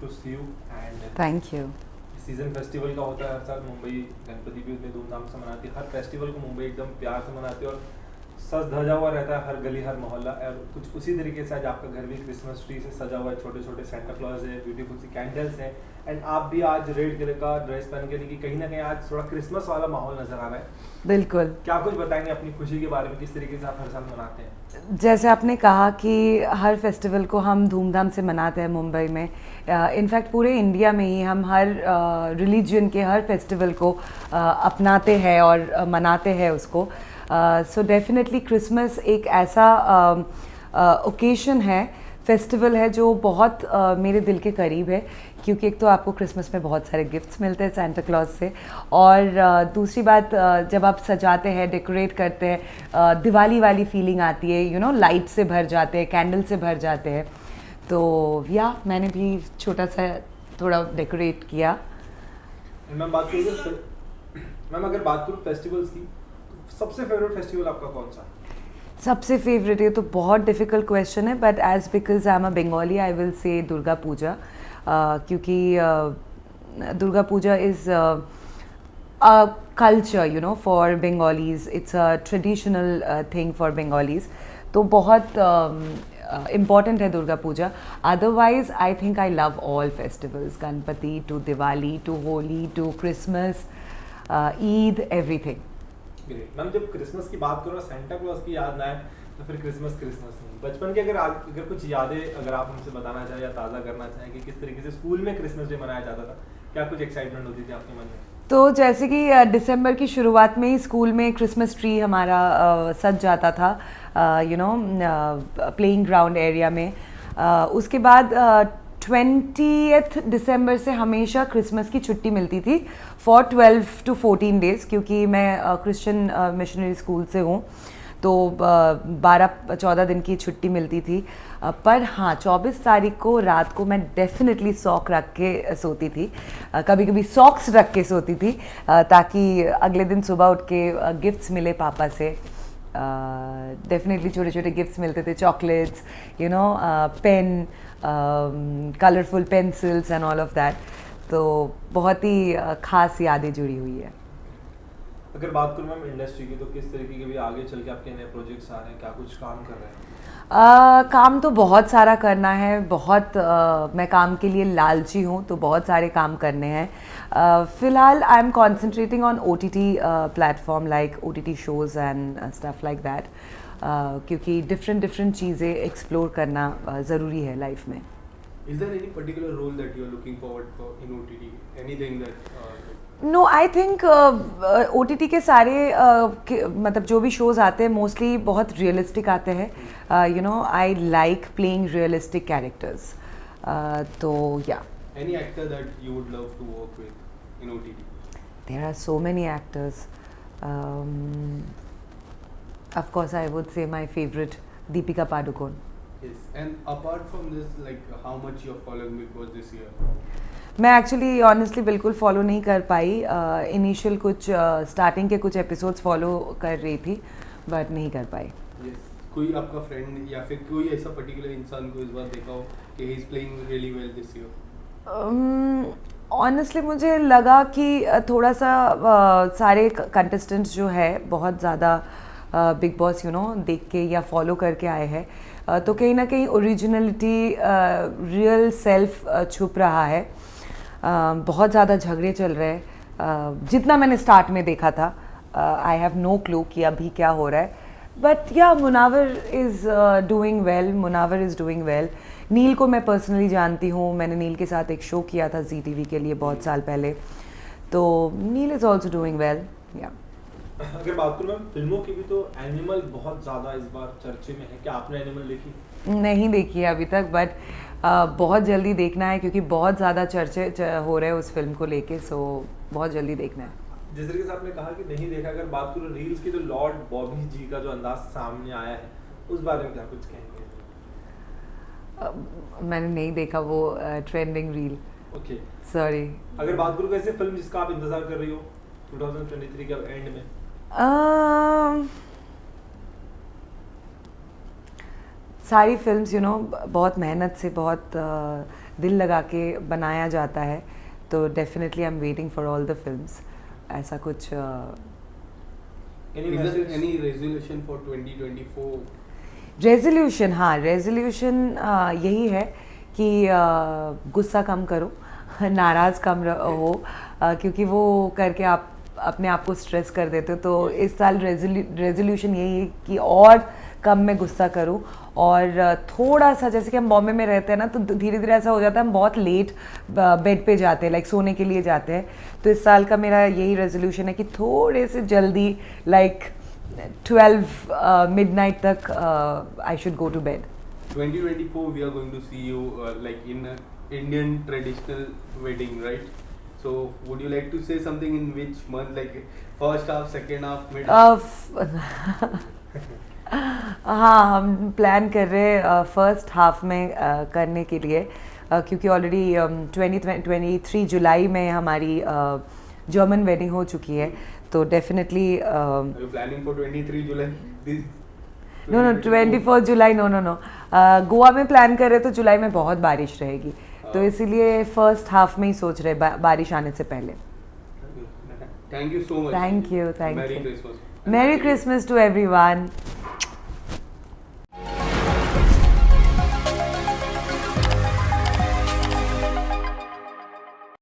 to see you and Thank you. Season festival का होता है हर साल मुंबई गणपति भी उतने धूमधाम से मनाती है हर फेस्टिवल को मुंबई एकदम प्यार से मनाती है और सज धजा हुआ रहता है हर गली हर मोहल्ला और कुछ उसी तरीके से आज आपका घर भी क्रिसमस ट्री से सजा हुआ है छोटे छोटे सेंटा क्लॉज है ब्यूटीफुल सी कैंडल्स हैं एंड आप भी आज रेड कलर का ड्रेस पहन के कि कहीं ना कहीं आज थोड़ा क्रिसमस वाला माहौल नजर आ रहा है बिल्कुल। क्या कुछ बताएंगे अपनी खुशी के बारे में किस तरीके से आप हर साल मनाते हैं जैसे आपने कहा कि हर फेस्टिवल को हम धूमधाम से मनाते हैं मुंबई में, इनफैक्ट पूरे इंडिया में ही हम हर रिलीजन के हर फेस्टिवल को अपनाते हैं और मनाते हैं उसको। सो डेफिनेटली क्रिसमस एक ऐसा ओकेशन है, फेस्टिवल है जो बहुत मेरे दिल के करीब है, क्योंकि एक तो आपको क्रिसमस में बहुत सारे गिफ्ट्स मिलते हैं सेंटा क्लॉज से, और दूसरी बात जब आप सजाते हैं, डेकोरेट करते हैं, दिवाली वाली फीलिंग आती है, यू नो, लाइट से भर जाते हैं, कैंडल से भर जाते हैं। तो या मैंने भी छोटा सा थोड़ा डेकोरेट किया। मैम मैम अगर बात करूँ फेस्टिवल्स की, सबसे फेवरेट फेस्टिवल आपका कौन सा? सबसे फेवरेट, ये तो बहुत डिफ़िकल्ट क्वेश्चन है, but as because I am a Bengali I will say Durga Puja, क्योंकि Durga Puja is a culture, you know, for Bengalis, it's a traditional thing for Bengalis, तो बहुत इम्पॉर्टेंट है Durga Puja. Otherwise I think I love all festivals, Ganpati to Diwali to Holi to Christmas, Eid, everything. Great ma'am, जब Christmas की बात करो, Santa Claus की याद ना आए तो फिर क्रिसमस नहीं। बचपन की अगर कुछ यादें अगर आप हमसे बताना चाहें या ताज़ा करना चाहें कि किस तरीके से स्कूल में क्रिसमस डे मनाया जाता था, क्या कुछ एक्साइटमेंट होती थी आपके मन में? तो जैसे कि दिसंबर की शुरुआत में ही स्कूल में क्रिसमस ट्री हमारा सज जाता था, you know, playing ground area में। उसके बाद 20th दिसंबर से हमेशा क्रिसमस की छुट्टी मिलती थी फॉर 12 to 14 डेज़, क्योंकि मैं क्रिश्चियन मिशनरी स्कूल से हूँ, तो 12-14 दिन की छुट्टी मिलती थी। पर हाँ, 24 तारीख को रात को मैं डेफिनेटली सॉक रख के सोती थी, कभी कभी सॉक्स रख के सोती थी, ताकि अगले दिन सुबह उठ के गिफ्ट्स मिले पापा से। डेफिनेटली छोटे छोटे गिफ्ट्स मिलते थे, chocolates, you know, pen, colourful pencils and all of that. तो बहुत ही ख़ास यादें जुड़ी हुई है। अगर बात करूँ मैम इंडस्ट्री की, तो किस तरीके के भी आगे चल के आपके नए प्रोजेक्ट्स आ रहे हैं, क्या कुछ काम कर रहे हैं? काम तो बहुत सारा करना है, बहुत मैं काम के लिए लालची हूँ, तो बहुत सारे काम करने हैं। फ़िलहाल I am concentrating on OTT platform like OTT shows and stuff like that, क्योंकि डिफरेंट चीज़ें एक्सप्लोर करना ज़रूरी है लाइफ में। Is there any particular role that you are looking forward for in OTT? Anything that no, I think OTT के सारे मतलब जो भी शोज़ आते हैं मोस्टली बहुत रियलिस्टिक आते हैं, you know, I like playing realistic characters, तो या। any actor that you would love to work with in OTT? There are so many actors, of course I would say my favourite Deepika Padukone. Yes. And apart from this, like how much you're following Big Boss this year? मैं actually honestly बिल्कुल follow नहीं कर पाई, initial कुछ starting के कुछ episodes follow कर रही थी, बट नहीं कर पाई। Yes. कोई आपका फ्रेंड या फिर कोई ऐसा पर्टिकुलर इंसान को इस बार देखा हो कि he is playing really well this year? Honestly मुझे लगा कि थोड़ा सा सारे कंटेस्टेंट्स जो है बहुत ज़्यादा बिग बॉस, यू नो, देख के या फॉलो करके आए हैं, तो कहीं ना कहीं ओरिजिनलिटी, रियल सेल्फ छुप रहा है। बहुत ज़्यादा झगड़े चल रहे हैं, जितना मैंने स्टार्ट में देखा था। आई हैव नो क्लू कि अभी क्या हो रहा है, but yeah Munawar is doing well, Munawar is doing well. Neel को मैं पर्सनली जानती हूँ, मैंने नील के साथ एक शो किया था ZTV के लिए बहुत साल पहले, तो नील इज़ ऑल्सो डूइंग वेल, या। अगर बात करूँ मैम फिल्मों की भी, तो एनिमल बहुत ज़्यादा इस बार चर्चे में है, क्या आपने एनिमल देखी? नहीं देखी है अभी तक, बट बहुत जल्दी देखना है, क्योंकि बहुत ज़्यादा चर्चे हो रहे हैं उस फिल्म को लेके, सो बहुत जल्दी देखना है। जिस तरीके से आपने कहा कि नहीं देखा, अगर बात करूँ रील्स की, तो लॉर्ड बॉबी जी का जो अंदाज सामने आया है, उस बारे में क्या कुछ कहेंगे? मैंने नहीं देखा वो ट्रेंडिंग रील। Okay, sorry. अगर बात करूँ ऐसे फिल्म जिसका आप इंतजार कर रही हो 2023 के एंड में? सारी फिल्म्स बहुत मेहनत से बहुत दिल लगा के बनाया जाता है, तो definitely I am waiting for all the films. ऐसा कुछ Is there any resolution for 2024? Resolution, हाँ रेजोल्यूशन यही है कि गुस्सा कम करो, नाराज़ कम हो, क्योंकि वो करके आप अपने आप को स्ट्रेस कर देते हो। तो इस साल रेजोल्यूशन यही है कि और कम मैं गुस्सा करूं, और थोड़ा सा, जैसे कि हम बॉम्बे में रहते हैं ना, तो धीरे धीरे ऐसा हो जाता है हम बहुत लेट बेड पे जाते हैं, लाइक सोने के लिए जाते हैं। तो इस साल का मेरा यही रेजोल्यूशन है कि थोड़े से जल्दी, लाइक 12 midnight तक I should go to bed. 2024 we are going to see you like in a Indian traditional wedding, right? So would you like to say something in which month, like first half, second half, mid half? हाँ, हम plan कर रहे हैं first half में करने के लिए, क्योंकि ऑलरेडी 23 जुलाई में हमारी जर्मन वेडिंग हो चुकी है। तो definitely Are you planning for 23 July? No 24 जुलाई, नो गोवा में प्लान कर रहे तो जुलाई में बहुत बारिश रहेगी, तो इसीलिए फर्स्ट हाफ में ही सोच रहे बारिश आने से पहले। Thank you so much. Thank you. Merry Christmas. Merry Christmas to everyone.